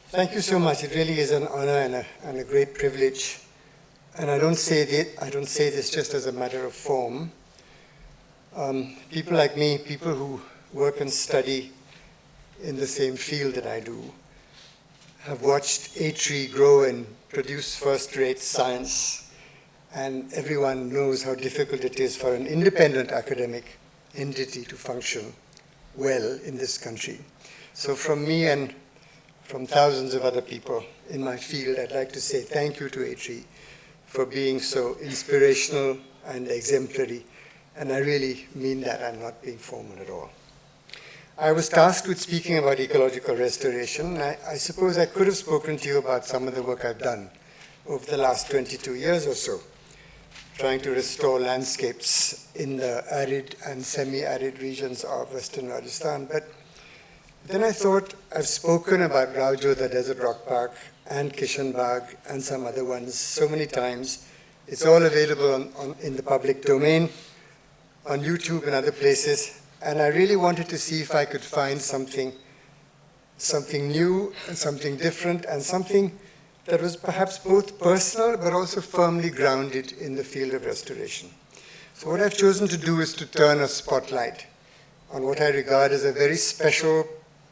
Thank you so much. It really is an honor and a great privilege. And I don't say this just as a matter of form. People like me, people who work and study in the same field that I do, have watched Atri grow and produce first-rate science, and everyone knows how difficult it is for an independent academic entity to function well in this country. So from me and from thousands of other people in my field, I'd like to say thank you to Atri for being so inspirational and exemplary. And I really mean that. I'm not being formal at all. I was tasked with speaking about ecological restoration. I suppose I could have spoken to you about some of the work I've done over the last 22 years or so, trying to restore landscapes in the arid and semi-arid regions of Western Rajasthan. But then I thought, I've spoken about Raujo, the Desert Rock Park, and Kishan Bagh, and some other ones so many times. It's all available in the public domain, on YouTube and other places. And I really wanted to see if I could find something new and something different and something that was perhaps both personal but also firmly grounded in the field of restoration. So what I've chosen to do is to turn a spotlight on what I regard as a very special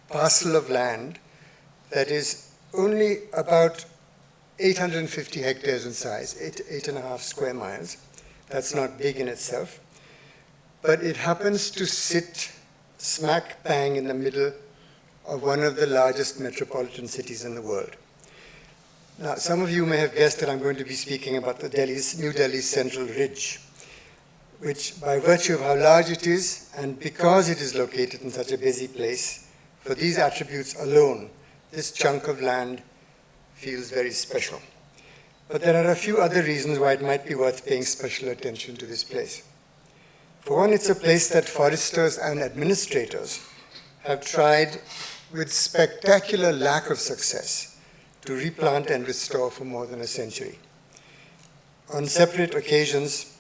parcel of land that is only about 850 hectares in size, 8.5 square miles. That's not big in itself. But it happens to sit smack bang in the middle of one of the largest metropolitan cities in the world. Now, some of you may have guessed that I'm going to be speaking about the New Delhi's Central Ridge, which by virtue of how large it is and because it is located in such a busy place, for these attributes alone, this chunk of land feels very special. But there are a few other reasons why it might be worth paying special attention to this place. For one, it's a place that foresters and administrators have tried with spectacular lack of success to replant and restore for more than a century. On separate occasions,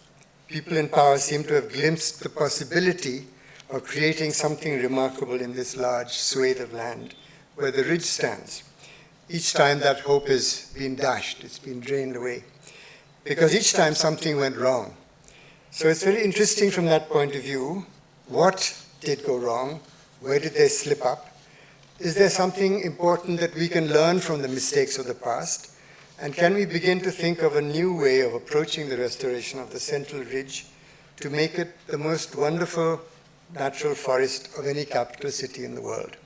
people in power seem to have glimpsed the possibility of creating something remarkable in this large swathe of land where the ridge stands. Each time that hope has been dashed, it's been drained away, because each time something went wrong. So it's very interesting from that point of view. What did go wrong? Where did they slip up? Is there something important that we can learn from the mistakes of the past? And can we begin to think of a new way of approaching the restoration of the Central Ridge to make it the most wonderful natural forest of any capital city in the world?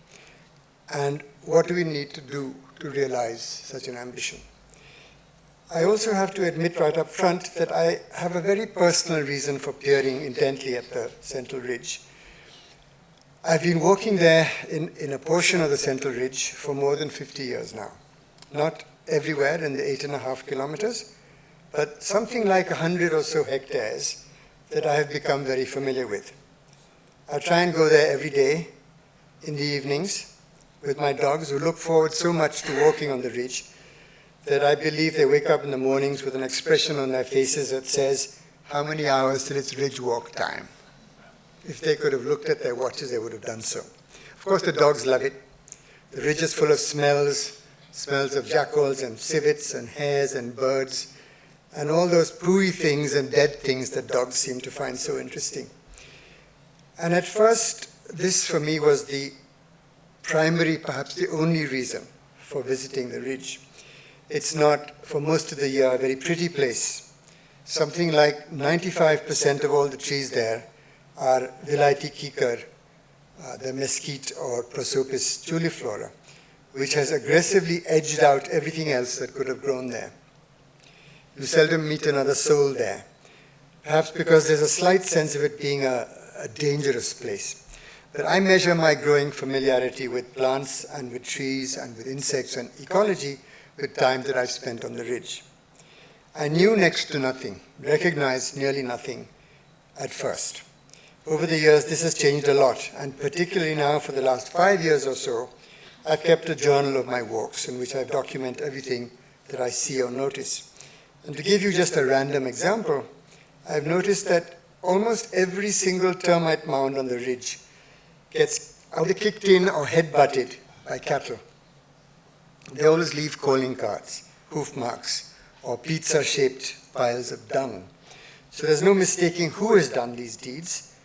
And what do we need to do to realize such an ambition? I also have to admit right up front that I have a very personal reason for peering intently at the Central Ridge. I've been walking there in a portion of the Central Ridge for more than 50 years now. Not everywhere in the 8.5 kilometers, but something like 100 or so hectares that I have become very familiar with. I try and go there every day in the evenings with my dogs, who look forward so much to walking on the ridge that I believe they wake up in the mornings with an expression on their faces that says, how many hours till it's ridge walk time? If they could have looked at their watches, they would have done so. Of course, the dogs love it. The ridge is full of smells of jackals and civets and hares and birds, and all those pooey things and dead things that dogs seem to find so interesting. And at first, this for me was the primary, perhaps the only reason for visiting the ridge. It's not, for most of the year, a very pretty place. Something like 95% of all the trees there are Vilaiti kikar, the mesquite or Prosopis juliflora, which has aggressively edged out everything else that could have grown there. You seldom meet another soul there, perhaps because there's a slight sense of it being a dangerous place. But I measure my growing familiarity with plants and with trees and with insects and ecology with time that I've spent on the ridge. I knew next to nothing, recognized nearly nothing at first. Over the years, this has changed a lot, and particularly now for the last 5 years or so, I've kept a journal of my walks in which I document everything that I see or notice. And to give you just a random example, I've noticed that almost every single termite mound on the ridge gets either kicked in or head-butted by cattle. they always leave calling cards, hoof marks, or pizza-shaped piles of dung. So there's no mistaking who has done these deeds,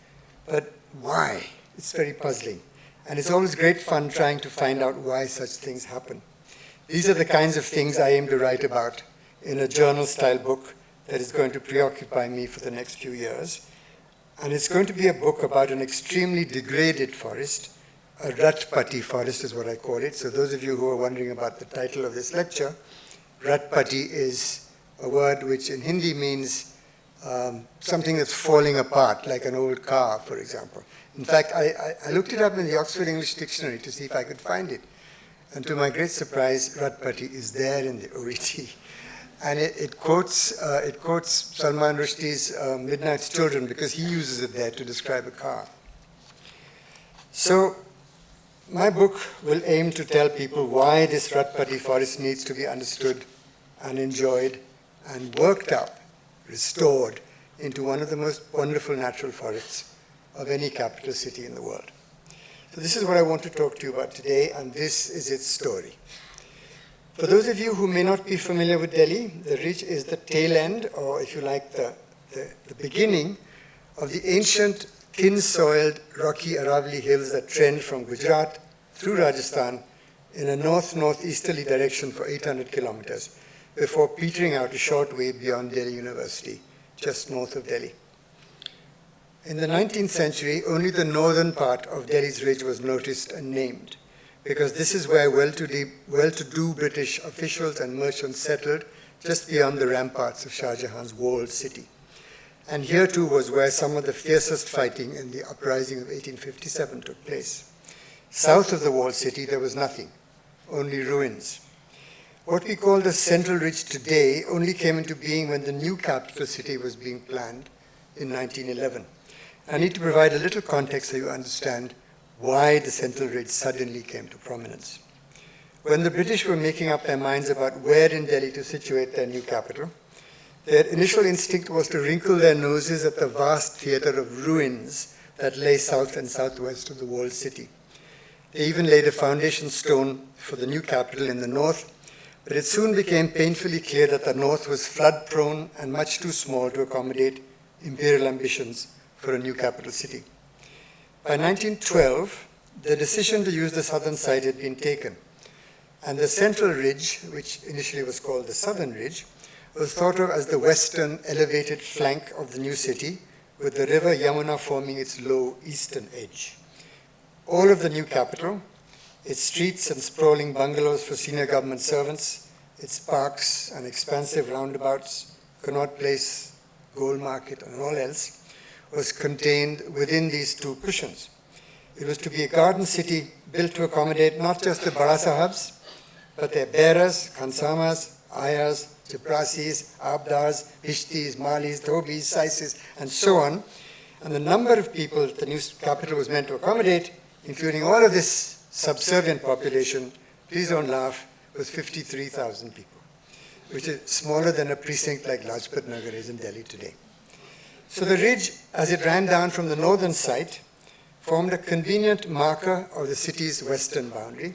but why? It's very puzzling. And it's always great fun trying to find out why such things happen. These are the kinds of things I aim to write about in a journal-style book that is going to preoccupy me for the next few years. And it's going to be a book about an extremely degraded forest. A Ratpati forest is what I call it. So those of you who are wondering about the title of this lecture, Ratpati is a word which in Hindi means something that's falling apart, like an old car, for example. In fact, I looked it up in the Oxford English Dictionary to see if I could find it. And to my great surprise, Ratpati is there in the OET. And it quotes Salman Rushdie's Midnight's Children, because he uses it there to describe a car. So my book will aim to tell people why this Ratpati forest needs to be understood and enjoyed and worked up, restored into one of the most wonderful natural forests of any capital city in the world. So this is what I want to talk to you about today, and this is its story. For those of you who may not be familiar with Delhi, the ridge is the tail end, or if you like, the beginning of the ancient thin-soiled rocky Aravalli hills that trend from Gujarat through Rajasthan in a north-northeasterly direction for 800 kilometers before petering out a short way beyond Delhi University, just north of Delhi. In the 19th century, only the northern part of Delhi's ridge was noticed and named, because this is where well-to-do British officials and merchants settled, just beyond the ramparts of Shah Jahan's walled city. And here too was where some of the fiercest fighting in the uprising of 1857 took place. South of the walled city, there was nothing, only ruins. What we call the Central Ridge today only came into being when the new capital city was being planned in 1911. I need to provide a little context so you understand why the Central Ridge suddenly came to prominence. When the British were making up their minds about where in Delhi to situate their new capital, their initial instinct was to wrinkle their noses at the vast theater of ruins that lay south and southwest of the walled city. They even laid a foundation stone for the new capital in the north, but it soon became painfully clear that the north was flood-prone and much too small to accommodate imperial ambitions for a new capital city. By 1912, the decision to use the southern side had been taken, and the Central Ridge, which initially was called the Southern Ridge, was thought of as the western elevated flank of the new city, with the river Yamuna forming its low eastern edge. All of the new capital, its streets and sprawling bungalows for senior government servants, its parks and expansive roundabouts, Connaught Place, Gold Market, and all else, was contained within these two cushions. It was to be a garden city built to accommodate not just the Bada Sahabs, but their bearers, Khansamas, Ayas, Chaprasis, Abdars, Hishtis, Malis, Dhobis, Saisis, and so on. And the number of people the new capital was meant to accommodate, including all of this subservient population, please don't laugh, was 53,000 people, which is smaller than a precinct like Lajpat Nagar is in Delhi today. So the ridge, as it ran down from the northern side, formed a convenient marker of the city's western boundary.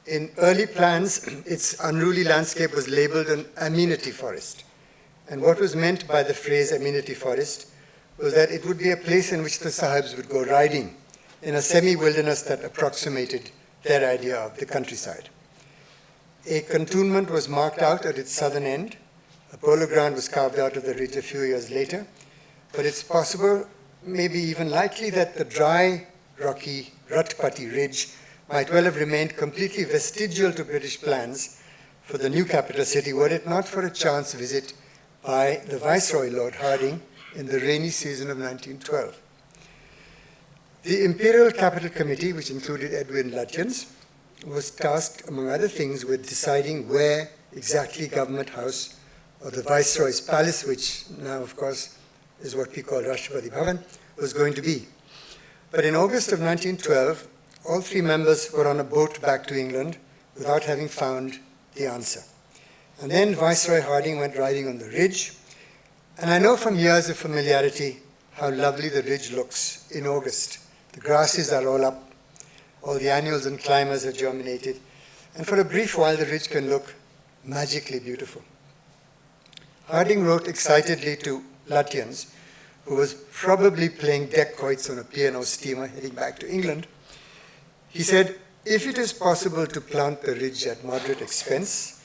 In early plans, its unruly landscape was labeled an amenity forest. And what was meant by the phrase amenity forest was that it would be a place in which the Sahibs would go riding in a semi-wilderness that approximated their idea of the countryside. A cantonment was marked out at its southern end. A polo ground was carved out of the ridge a few years later. But it's possible, maybe even likely, that the dry, rocky Ratpati ridge might well have remained completely vestigial to British plans for the new capital city, were it not for a chance visit by the Viceroy, Lord Hardinge, in the rainy season of 1912. The Imperial Capital Committee, which included Edwin Lutyens, was tasked, among other things, with deciding where exactly Government House, or the Viceroy's Palace, which now, of course, is what we call Rashtrapati Bhavan, was going to be. But in August of 1912, all three members were on a boat back to England without having found the answer. And then Viceroy Hardinge went riding on the ridge. And I know from years of familiarity how lovely the ridge looks in August. The grasses are all up, all the annuals and climbers have germinated, And for a brief while, the ridge can look magically beautiful. Harding wrote excitedly to Lutyens, who was probably playing dacoits on a P&O steamer heading back to England. He said, "If it is possible to plant the ridge at moderate expense,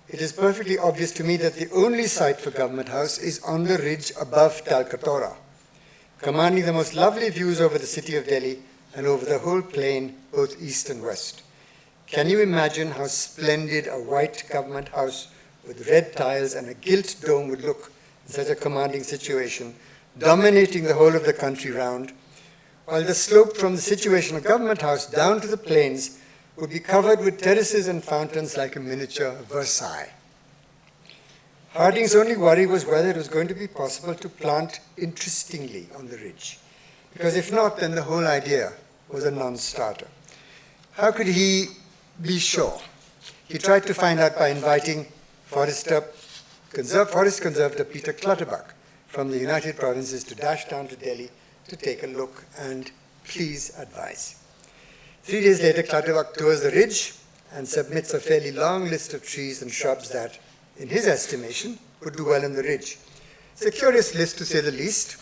it is perfectly obvious to me that the only site for Government House is on the ridge above Talkatora, commanding the most lovely views over the city of Delhi and over the whole plain, both east and west. Can you imagine how splendid a white Government House with red tiles and a gilt dome would look in such a commanding situation, dominating the whole of the country round, while the slope from the situation of Government House down to the plains would be covered with terraces and fountains like a miniature Versailles." Harding's only worry was whether it was going to be possible to plant interestingly on the ridge, because if not, then the whole idea was a non-starter. How could he be sure? He tried to find out by inviting Forest Conservator Peter Clutterbuck from the United Provinces to dash down to Delhi to take a look and please advise. 3 days later, Clutterbuck tours the ridge and submits a fairly long list of trees and shrubs that, in his estimation, would do well on the ridge. It's a curious list, to say the least.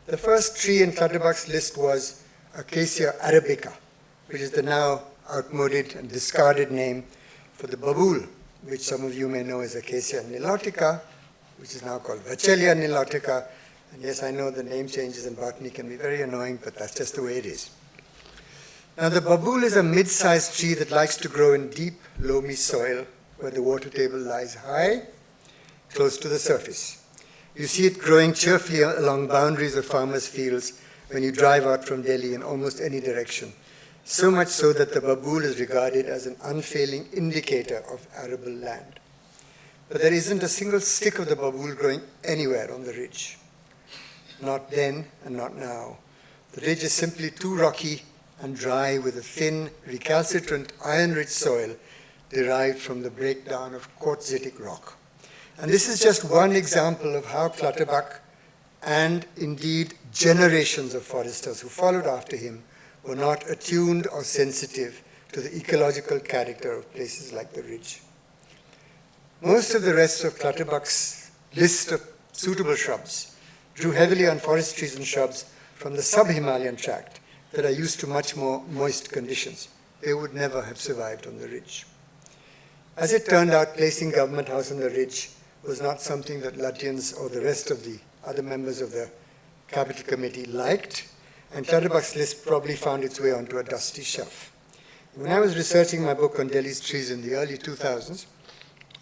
The first tree in Clutterbuck's list was Acacia arabica, which is the now outmoded and discarded name for the babool, which some of you may know as Acacia nilotica, which is now called Vachelia nilotica. And yes, I know the name changes in botany can be very annoying, but that's just the way it is. Now, the babool is a mid-sized tree that likes to grow in deep, loamy soil where the water table lies high, close to the surface. You see it growing cheerfully along boundaries of farmers' fields when you drive out from Delhi in almost any direction, so much so that the babool is regarded as an unfailing indicator of arable land. But there isn't a single stick of the babool growing anywhere on the ridge. Not then and not now. The ridge is simply too rocky and dry, with a thin, recalcitrant, iron-rich soil derived from the breakdown of quartzitic rock. And this is just one example of how Clutterbuck, and indeed generations of foresters who followed after him, were not attuned or sensitive to the ecological character of places like the ridge. Most of the rest of Clutterbuck's list of suitable shrubs drew heavily on forest trees and shrubs from the sub-Himalayan tract that are used to much more moist conditions. They would never have survived on the ridge. As it turned out, placing Government House on the ridge was not something that Lutyens or the rest of the other members of the Capital Committee liked, and Clutterbuck's list probably found its way onto a dusty shelf. When I was researching my book on Delhi's trees in the early 2000s,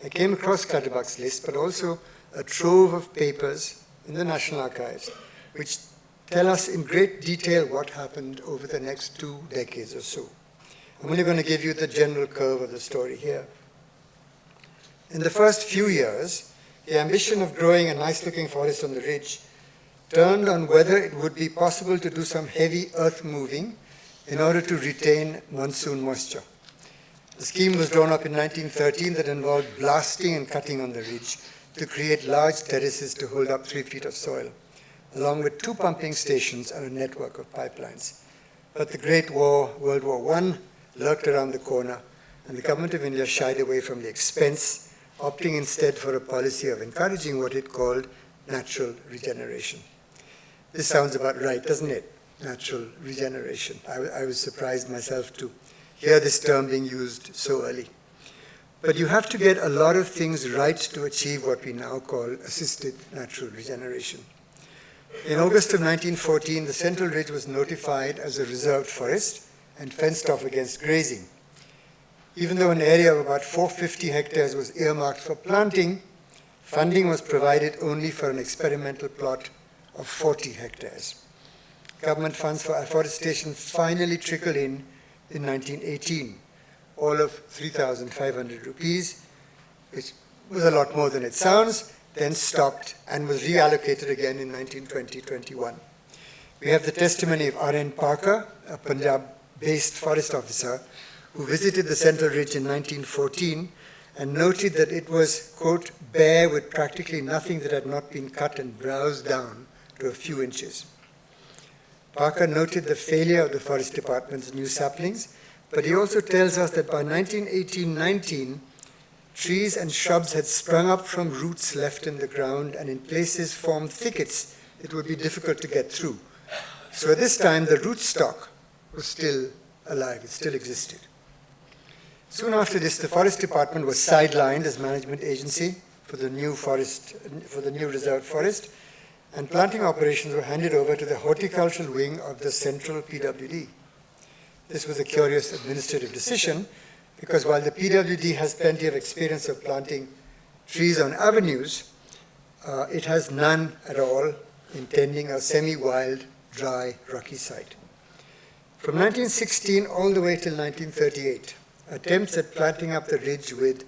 I came across Clutterbuck's list, but also a trove of papers in the National Archives, which tell us in great detail what happened over the next 2 decades or so. I'm only going to give you the general curve of the story here. In the first few years, the ambition of growing a nice-looking forest on the ridge turned on whether it would be possible to do some heavy earth moving in order to retain monsoon moisture. The scheme was drawn up in 1913 that involved blasting and cutting on the ridge to create large terraces to hold up 3 feet of soil, along with 2 pumping stations and a network of pipelines. But the Great War, World War I, lurked around the corner, and the Government of India shied away from the expense, opting instead for a policy of encouraging what it called natural regeneration. This sounds about right, doesn't it? Natural regeneration. I was surprised myself to hear this term being used so early. But you have to get a lot of things right to achieve what we now call assisted natural regeneration. In August of 1914, the Central Ridge was notified as a reserved forest and fenced off against grazing. Even though an area of about 450 hectares was earmarked for planting, funding was provided only for an experimental plot of 40 hectares. Government funds for afforestation finally trickled in 1918, all of 3,500 rupees, which was a lot more than it sounds, then stopped and was reallocated again in 1920-21. We have the testimony of R.N. Parker, a Punjab-based forest officer, who visited the Central Ridge in 1914 and noted that it was, quote, bare with practically nothing that had not been cut and browsed down to a few inches. Parker noted the failure of the Forest Department's new saplings but he also tells us that by 1918-19, trees and shrubs had sprung up from roots left in the ground and in places formed thickets it would be difficult to get through. So at this time, the rootstock was still alive, it still existed. Soon after this, the Forest Department was sidelined as management agency for the new reserved forest, and planting operations were handed over to the horticultural wing of the central PWD. This was a curious administrative decision, because while the PWD has plenty of experience of planting trees on avenues, it has none at all in tending a semi-wild, dry, rocky site. From 1916 all the way till 1938, attempts at planting up the ridge with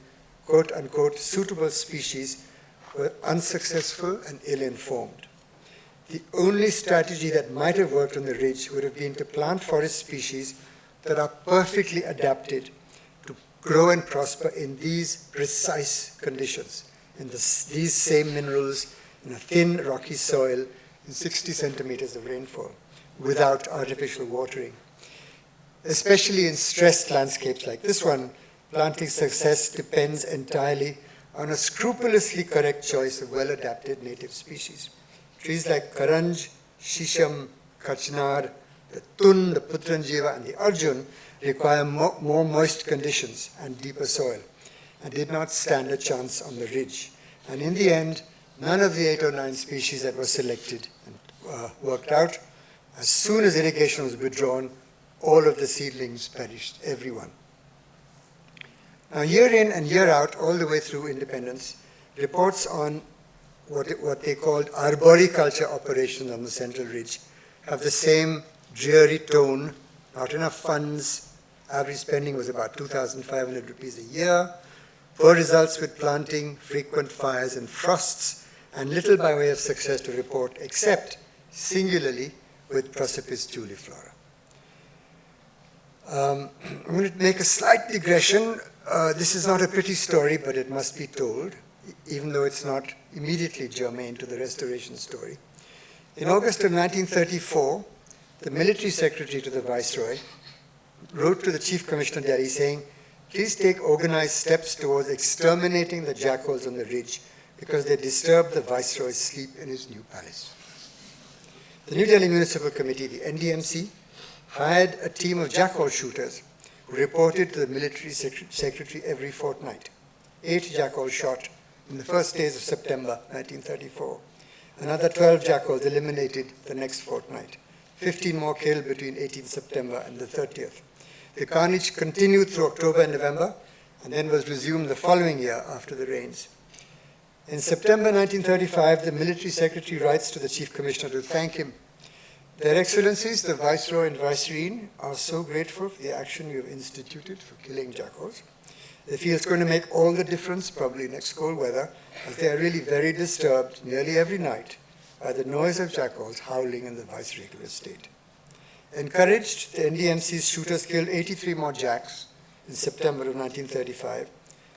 quote-unquote suitable species were unsuccessful and ill-informed. The only strategy that might have worked on the ridge would have been to plant forest species that are perfectly adapted to grow and prosper in these precise conditions, in these same minerals, in a thin, rocky soil, in 60 centimeters of rainfall, without artificial watering. Especially in stressed landscapes like this one, planting success depends entirely on a scrupulously correct choice of well-adapted native species. Trees like Karanj, Shisham, Kachnar, the Tun, the Putranjiva, and the Arjun require more moist conditions and deeper soil, and did not stand a chance on the ridge. And in the end, none of the 8 or 9 species that were selected and worked out. As soon as irrigation was withdrawn, all of the seedlings perished, everyone. Now, year in and year out, all the way through independence, reports on what they called arboriculture operations on the Central Ridge have the same dreary tone, not enough funds, average spending was about 2,500 rupees a year, poor results with planting, frequent fires and frosts, and little by way of success to report, except singularly with Prosopis juliflora. I'm going to make a slight digression. This is not a pretty story, but it must be told, even though it's not immediately germane to the restoration story. In August of 1934, the military secretary to the Viceroy wrote to the Chief Commissioner Delhi saying, please take organized steps towards exterminating the jackals on the ridge because they disturb the Viceroy's sleep in his new palace. The New Delhi Municipal Committee, the NDMC, hired a team of jackal shooters who reported to the military secretary every fortnight. 8 jackals shot in the first days of September 1934. Another 12 jackals eliminated the next fortnight. 15 more killed between 18 September and the 30th. The carnage continued through October and November, and then was resumed the following year after the rains. In September 1935, the military secretary writes to the Chief Commissioner to thank him. Their Excellencies, the Viceroy and Viceroyine, are so grateful for the action you have instituted for killing jackals. They feel it's going to make all the difference, probably next cold weather, as they are really very disturbed nearly every night by the noise of jackals howling in the viceregal estate. Encouraged, the NDMC's shooters killed 83 more jacks in September of 1935,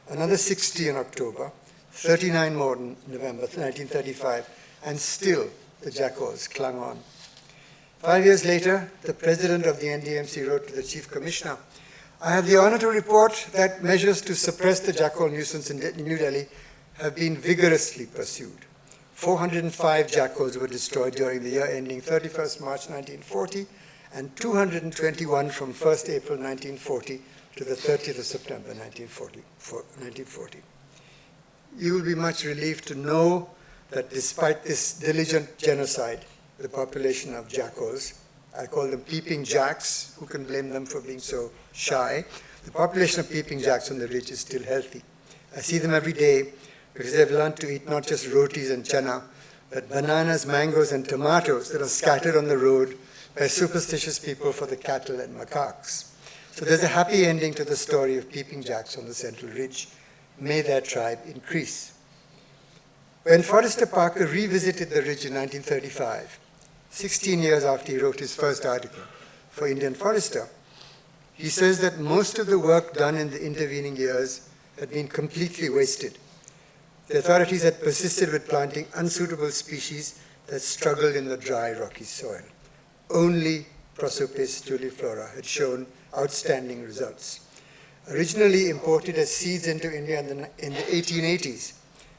another 60 in October, 39 more in November 1935, and still the jackals clung on. 5 years later, the president of the NDMC wrote to the Chief Commissioner, I have the honor to report that measures to suppress the jackal nuisance in New Delhi have been vigorously pursued. 405 jackals were destroyed during the year ending 31st March 1940, and 221 from 1st April 1940 to the 30th of September 1940. You will be much relieved to know that despite this diligent genocide, the population of jackals, I call them peeping jacks, who can blame them for being so shy, the population of peeping jacks on the ridge is still healthy. I see them every day because they've learned to eat not just rotis and chana, but bananas, mangoes, and tomatoes that are scattered on the road by superstitious people for the cattle and macaques. So there's a happy ending to the story of peeping jacks on the Central Ridge. May their tribe increase. When Forrester Parker revisited the ridge in 1935, 16 years after he wrote his first article for Indian Forester, he says that most of the work done in the intervening years had been completely wasted. The authorities had persisted with planting unsuitable species that struggled in the dry, rocky soil. Only Prosopis juliflora had shown outstanding results. Originally imported as seeds into India in the 1880s,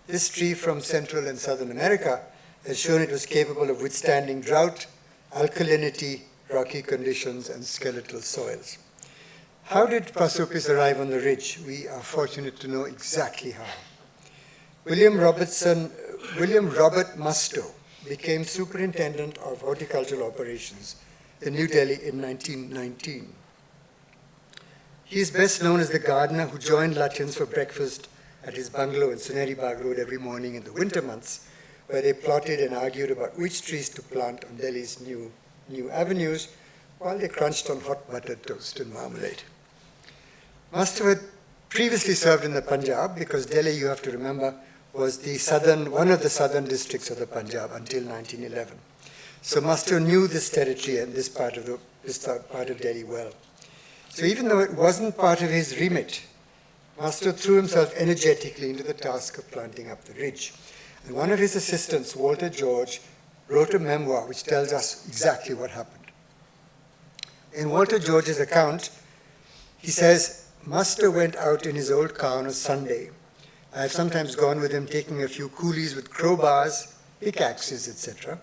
this tree from Central and Southern America has shown it was capable of withstanding drought, alkalinity, rocky conditions, and skeletal soils. How did Prosopis arrive on the ridge? We are fortunate to know exactly how. William Robert Musto became superintendent of horticultural operations in New Delhi in 1919. He is best known as the gardener who joined Lutyens for breakfast at his bungalow in Suneri Bagh Road every morning in the winter months, where they plotted and argued about which trees to plant on Delhi's new avenues, while they crunched on hot buttered toast and marmalade. Musto had previously served in the Punjab, because Delhi, you have to remember, was one of the southern districts of the Punjab until 1911. So Musto knew this territory and this part of Delhi well. So even though it wasn't part of his remit, Musto threw himself energetically into the task of planting up the ridge. And one of his assistants, Walter George, wrote a memoir which tells us exactly what happened. In Walter George's account, he says, Musto went out in his old car on a Sunday. I have sometimes gone with him, taking a few coolies with crowbars, pickaxes, etc.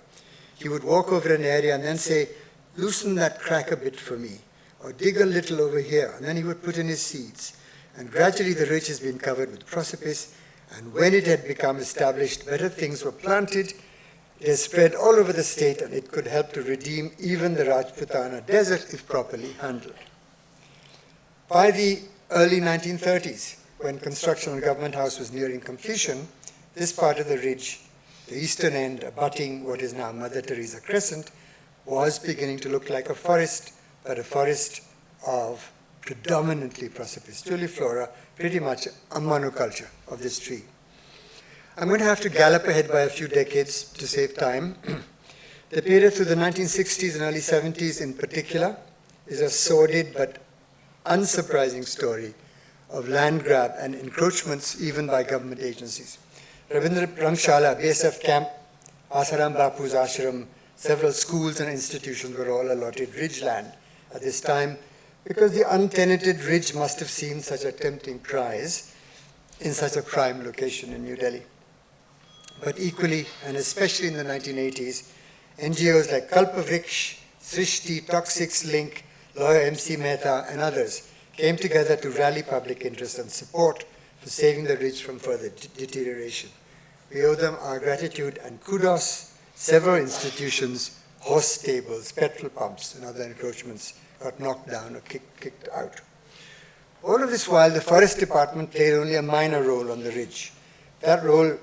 He would walk over an area and then say, loosen that crack a bit for me, or dig a little over here, and then he would put in his seeds. And gradually the ridge has been covered with Prosopis, and when it had become established, better things were planted. It has spread all over the state, and it could help to redeem even the Rajputana desert if properly handled. By the early 1930s, when construction on Government House was nearing completion, this part of the ridge, the eastern end abutting what is now Mother Teresa Crescent, was beginning to look like a forest, but a forest of predominantly Prosopis tuliflora, pretty much a monoculture of this tree. I'm going to have to gallop ahead by a few decades to save time. The period through the 1960s and early 70s in particular is a sordid but unsurprising story of land grab and encroachments even by government agencies. Rabindra Rangshala, BSF camp, Asaram Bapu's ashram, several schools and institutions were all allotted ridge land at this time, because the untenanted ridge must have seemed such a tempting prize in such a prime location in New Delhi. But equally, and especially in the 1980s, NGOs like Kalpavriksh, Srishti, Toxics Link, lawyer MC Mehta, and others came together to rally public interest and support for saving the ridge from further deterioration. We owe them our gratitude and kudos. Several institutions, horse stables, petrol pumps, and other encroachments got knocked down or kicked out. All of this while, the Forest Department played only a minor role on the ridge. That role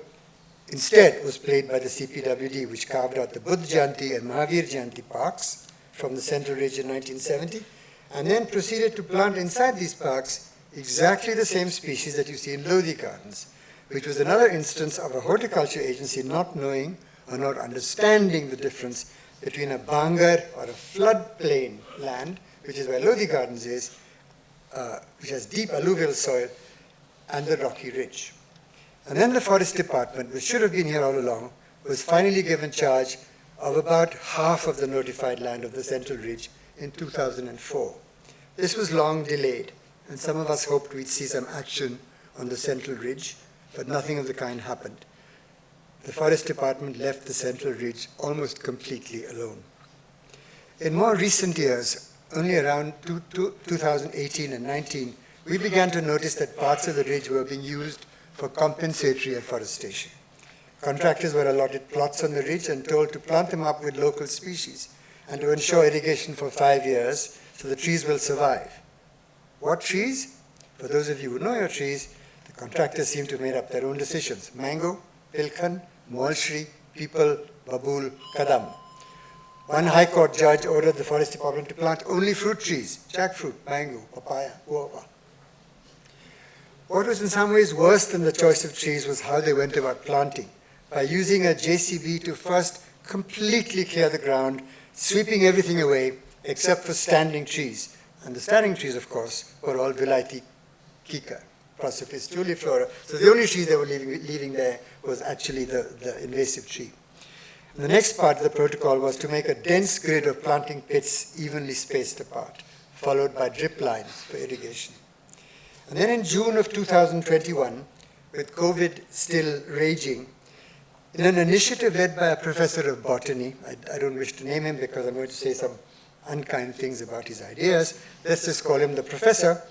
instead was played by the CPWD, which carved out the Buddh Jayanti and Mahavir Jayanti parks from the Central Ridge in 1970, and then proceeded to plant inside these parks exactly the same species that you see in Lodi Gardens, which was another instance of a horticulture agency not knowing or not understanding the difference between a bangar or a floodplain land, which is where Lodi Gardens is, which has deep alluvial soil, and the rocky ridge. And then the Forest Department, which should have been here all along, was finally given charge of about half of the notified land of the Central Ridge in 2004. This was long delayed, and some of us hoped we'd see some action on the Central Ridge, but nothing of the kind happened. The Forest Department left the Central Ridge almost completely alone. In more recent years, only around 2018 and 19, we began to notice that parts of the ridge were being used for compensatory afforestation. Contractors were allotted plots on the ridge and told to plant them up with local species and to ensure irrigation for 5 years so the trees will survive. What trees? For those of you who know your trees, the contractors seem to have made up their own decisions. Mango, Pilkhan, Moalshri, Peepal, Babul, Kadam. One High Court judge ordered the Forest Department to plant only fruit trees, jackfruit, mango, papaya, guava. What was in some ways worse than the choice of trees was how they went about planting, by using a JCB to first completely clear the ground, sweeping everything away except for standing trees. And the standing trees, of course, were all Vilaiti Kika, Prosopis tuliflora. So the only trees they were leaving there was actually the invasive tree. And the next part of the protocol was to make a dense grid of planting pits evenly spaced apart, followed by drip lines for irrigation. And then in June of 2021, with COVID still raging, in an initiative led by a professor of botany, I don't wish to name him because I'm going to say some unkind things about his ideas, let's just call him the professor,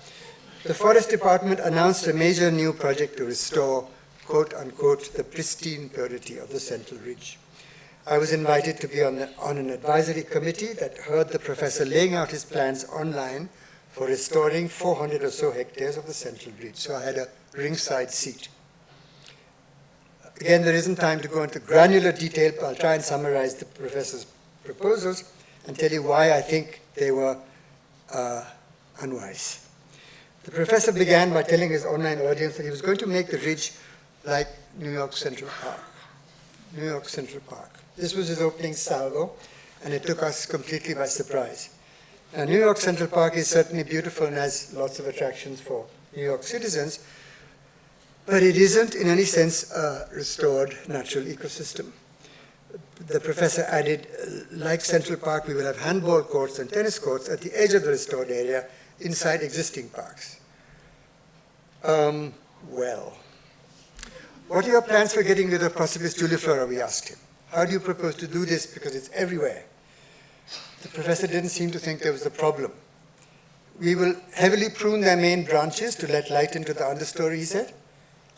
the Forest Department announced a major new project to restore, quote unquote, the pristine purity of the Central Ridge. I was invited to be on an advisory committee that heard the professor laying out his plans online for restoring 400 or so hectares of the Central Ridge. So I had a ringside seat. Again, there isn't time to go into granular detail, but I'll try and summarize the professor's proposals and tell you why I think they were unwise. The professor began by telling his online audience that he was going to make the ridge like New York Central Park. New York Central Park. This was his opening salvo, and it took us completely by surprise. Now, New York Central Park is certainly beautiful and has lots of attractions for New York citizens, but it isn't in any sense a restored natural ecosystem. The professor added, like Central Park, we will have handball courts and tennis courts at the edge of the restored area inside existing parks. Well, what are your plans for getting rid of Prosopis juliflora, we asked him. How do you propose to do this, because it's everywhere? The professor didn't seem to think there was a problem. We will heavily prune their main branches to let light into the understory, he said,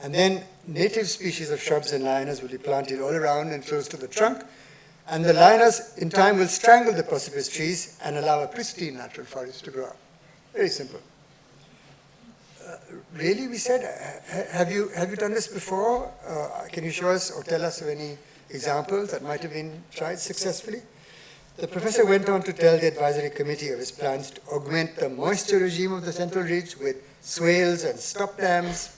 and then native species of shrubs and lianas will be planted all around and close to the trunk, and the lianas in time will strangle the Prosopis trees and allow a pristine natural forest to grow up. Very simple. Really, we said, have you done this before? Can you show us or tell us of any examples that might have been tried successfully? The professor went on to tell the advisory committee of his plans to augment the moisture regime of the Central Ridge with swales and stop dams.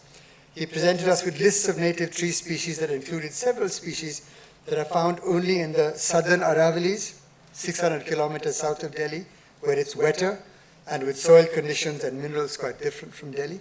He presented us with lists of native tree species that included several species that are found only in the southern Aravallis, 600 kilometers south of Delhi, where it's wetter and with soil conditions and minerals quite different from Delhi.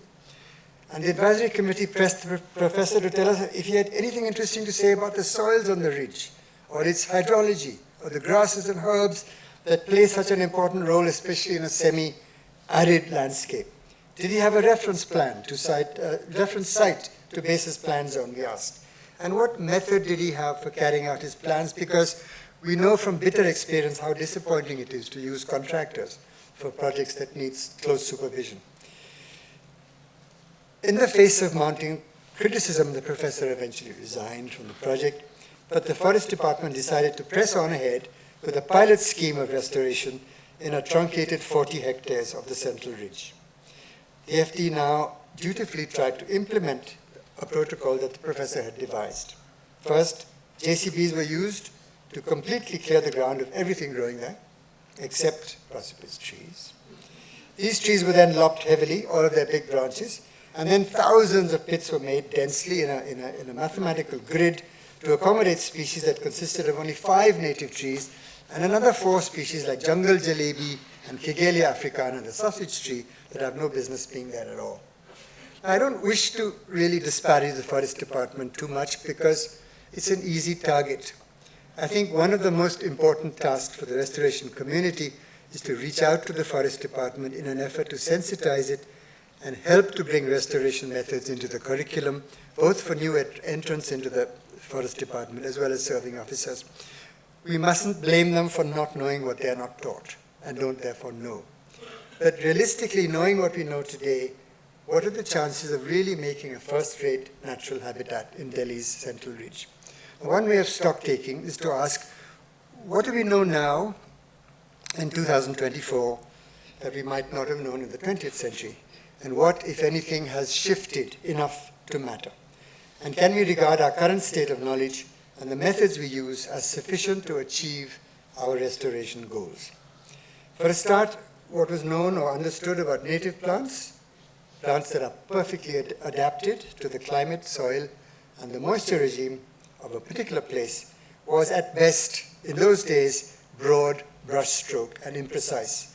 And the advisory committee pressed the professor to tell us if he had anything interesting to say about the soils on the ridge, or its hydrology, or the grasses and herbs that play such an important role, especially in a semi-arid landscape. Did he have a reference plan to site to base his plans on, we asked. And what method did he have for carrying out his plans? Because we know from bitter experience how disappointing it is to use contractors for projects that need close supervision. In the face of mounting criticism, the professor eventually resigned from the project, but the Forest Department decided to press on ahead with a pilot scheme of restoration in a truncated 40 hectares of the Central Ridge. The FD now dutifully tried to implement a protocol that the professor had devised. First, JCBs were used to completely clear the ground of everything growing there, except Prosopis trees. These trees were then lopped heavily, all of their big branches, and then thousands of pits were made densely in a mathematical grid to accommodate species that consisted of only 5 native trees and another 4 species like jungle jalebi and Kigelia africana, the sausage tree, that have no business being there at all. I don't wish to really disparage the Forest Department too much because it's an easy target. I think one of the most important tasks for the restoration community is to reach out to the Forest Department in an effort to sensitize it and help to bring restoration methods into the curriculum, both for new entrants into the Forest Department as well as serving officers. We mustn't blame them for not knowing what they're not taught and don't therefore know. But realistically, knowing what we know today, what are the chances of really making a first-rate natural habitat in Delhi's Central Ridge? One way of stock taking is to ask, what do we know now in 2024 that we might not have known in the 20th century? And what, if anything, has shifted enough to matter? And can we regard our current state of knowledge and the methods we use as sufficient to achieve our restoration goals? For a start, what was known or understood about native plants that are perfectly adapted to the climate, soil, and the moisture regime of a particular place, was at best, in those days, broad, brushstroke, and imprecise.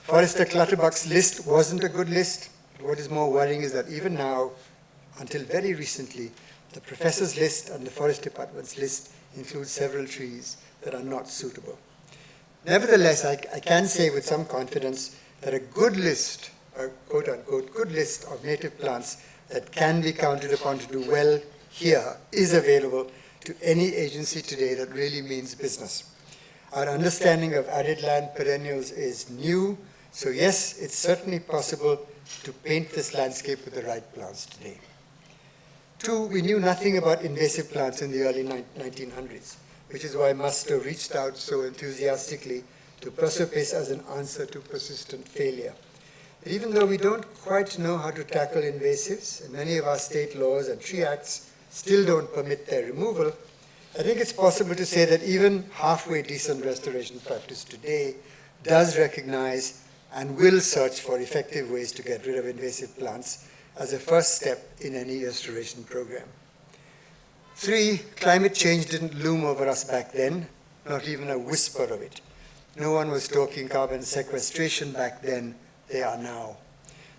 Forester Clutterbuck's list wasn't a good list. What is more worrying is that even now, until very recently, the professor's list and the Forest Department's list include several trees that are not suitable. Nevertheless, I can say with some confidence that a good list, a quote-unquote good list of native plants that can be counted upon to do well here is available to any agency today that really means business. Our understanding of arid land perennials is new, so yes, it's certainly possible to paint this landscape with the right plants today. 2, we knew nothing about invasive plants in the early 1900s, which is why Musto reached out so enthusiastically to Prosopis as an answer to persistent failure. Even though we don't quite know how to tackle invasives, and many of our state laws and tree acts still don't permit their removal, I think it's possible to say that even halfway decent restoration practice today does recognize and will search for effective ways to get rid of invasive plants as a first step in any restoration program. 3, climate change didn't loom over us back then, not even a whisper of it. No one was talking carbon sequestration back then, they are now.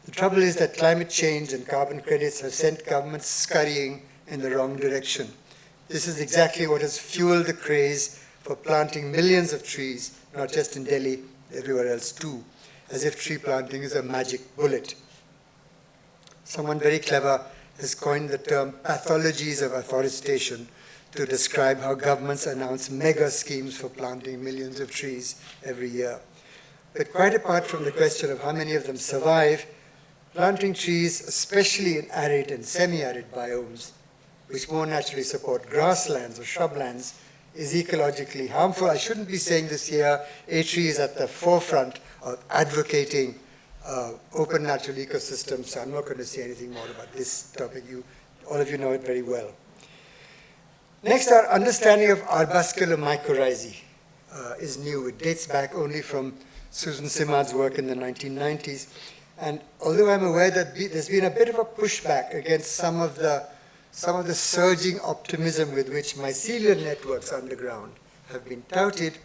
The trouble is that climate change and carbon credits have sent governments scurrying in the wrong direction. This is exactly what has fueled the craze for planting millions of trees, not just in Delhi, everywhere else too, as if tree planting is a magic bullet. Someone very clever has coined the term pathologies of afforestation to describe how governments announce mega schemes for planting millions of trees every year. But quite apart from the question of how many of them survive, planting trees, especially in arid and semi-arid biomes, which more naturally support grasslands or shrublands, is ecologically harmful. I shouldn't be saying this here. A-Tree is at the forefront of advocating open natural ecosystems, so I'm not going to say anything more about this topic. All of you know it very well. Next, our understanding of arbuscular mycorrhizae is new. It dates back only from Susan Simard's work in the 1990s. And although I'm aware that there's been a bit of a pushback against some of the surging optimism with which mycelial networks underground have been touted,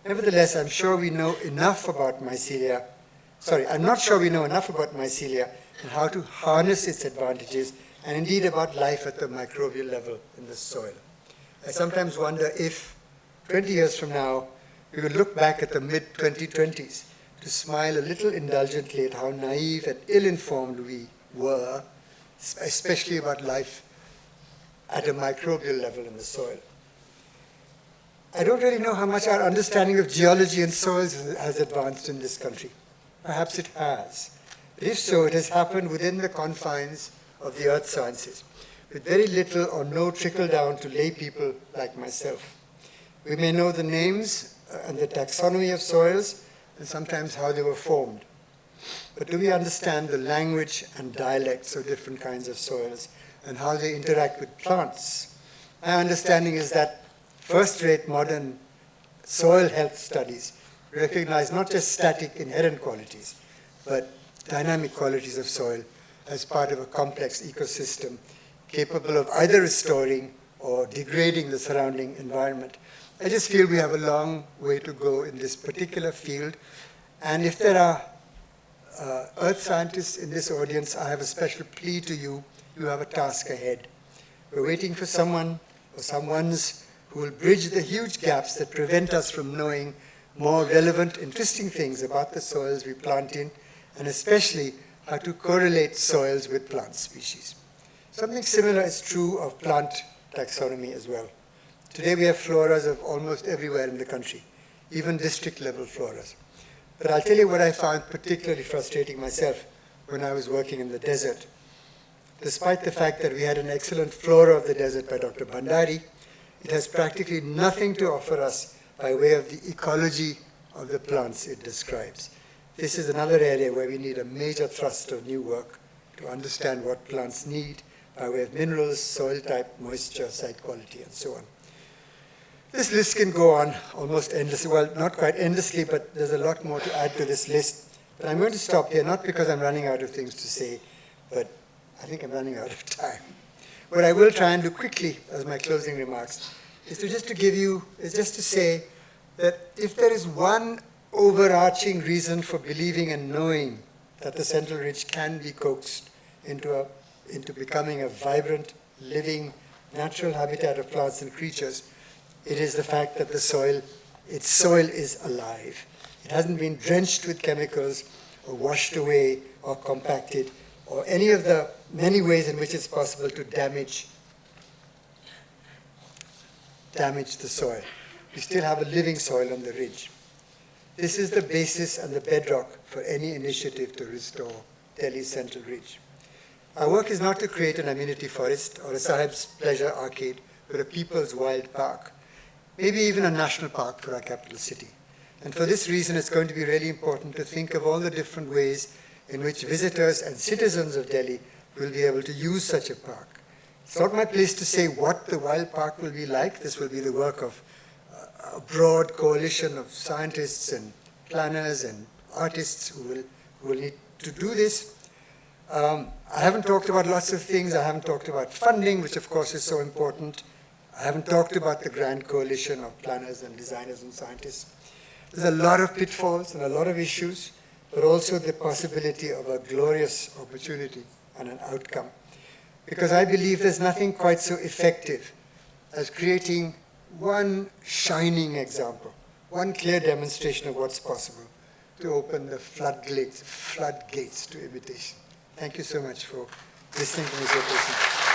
nevertheless, I'm sure we know enough about mycelia. I'm not sure we know enough about mycelia and how to harness its advantages, and indeed about life at the microbial level in the soil. I sometimes wonder if 20 years from now, we will look back at the mid-2020s to smile a little indulgently at how naive and ill-informed we were, especially about life at a microbial level in the soil. I don't really know how much our understanding of geology and soils has advanced in this country. Perhaps it has. But if so, it has happened within the confines of the earth sciences, with very little or no trickle down to lay people like myself. We may know the names and the taxonomy of soils, and sometimes how they were formed. But do we understand the language and dialects of different kinds of soils and how they interact with plants? My understanding is that first-rate modern soil health studies recognize not just static inherent qualities, but dynamic qualities of soil as part of a complex ecosystem capable of either restoring or degrading the surrounding environment. I just feel we have a long way to go in this particular field. And if there are earth scientists in this audience, I have a special plea to you. You have a task ahead. We're waiting for someone or someones who will bridge the huge gaps that prevent us from knowing more relevant, interesting things about the soils we plant in, and especially how to correlate soils with plant species. Something similar is true of plant taxonomy as well. Today we have floras of almost everywhere in the country, even district-level floras. But I'll tell you what I found particularly frustrating myself when I was working in the desert. Despite the fact that we had an excellent flora of the desert by Dr. Bhandari, it has practically nothing to offer us by way of the ecology of the plants it describes. This is another area where we need a major thrust of new work to understand what plants need by way of minerals, soil type, moisture, site quality, and so on. This list can go on almost endlessly. Well, not quite endlessly, but there's a lot more to add to this list. But I'm going to stop here, not because I'm running out of things to say, but I think I'm running out of time. What I will try and do quickly as my closing remarks is just to say that if there is one overarching reason for believing and knowing that the Central Ridge can be coaxed into becoming a vibrant, living, natural habitat of plants and creatures, it is the fact that the soil its soil is alive. It hasn't been drenched with chemicals or washed away or compacted or any of the many ways in which it's possible to damage the soil. We still have a living soil on the ridge. This is the basis and the bedrock for any initiative to restore Delhi's Central Ridge. Our work is not to create an amenity forest or a Sahib's Pleasure Arcade or a People's Wild Park, maybe even a national park for our capital city. And for this reason, it's going to be really important to think of all the different ways in which visitors and citizens of Delhi will be able to use such a park. It's not my place to say what the wild park will be like. This will be the work of a broad coalition of scientists and planners and artists who will need to do this. I haven't talked about lots of things. I haven't talked about funding, which of course is so important. I haven't talked about the grand coalition of planners and designers and scientists. There's a lot of pitfalls and a lot of issues, but also the possibility of a glorious opportunity and an outcome. Because I believe there's nothing quite so effective as creating one shining example, one clear demonstration of what's possible to open the floodgates to imitation. Thank you so much for listening to me so patiently.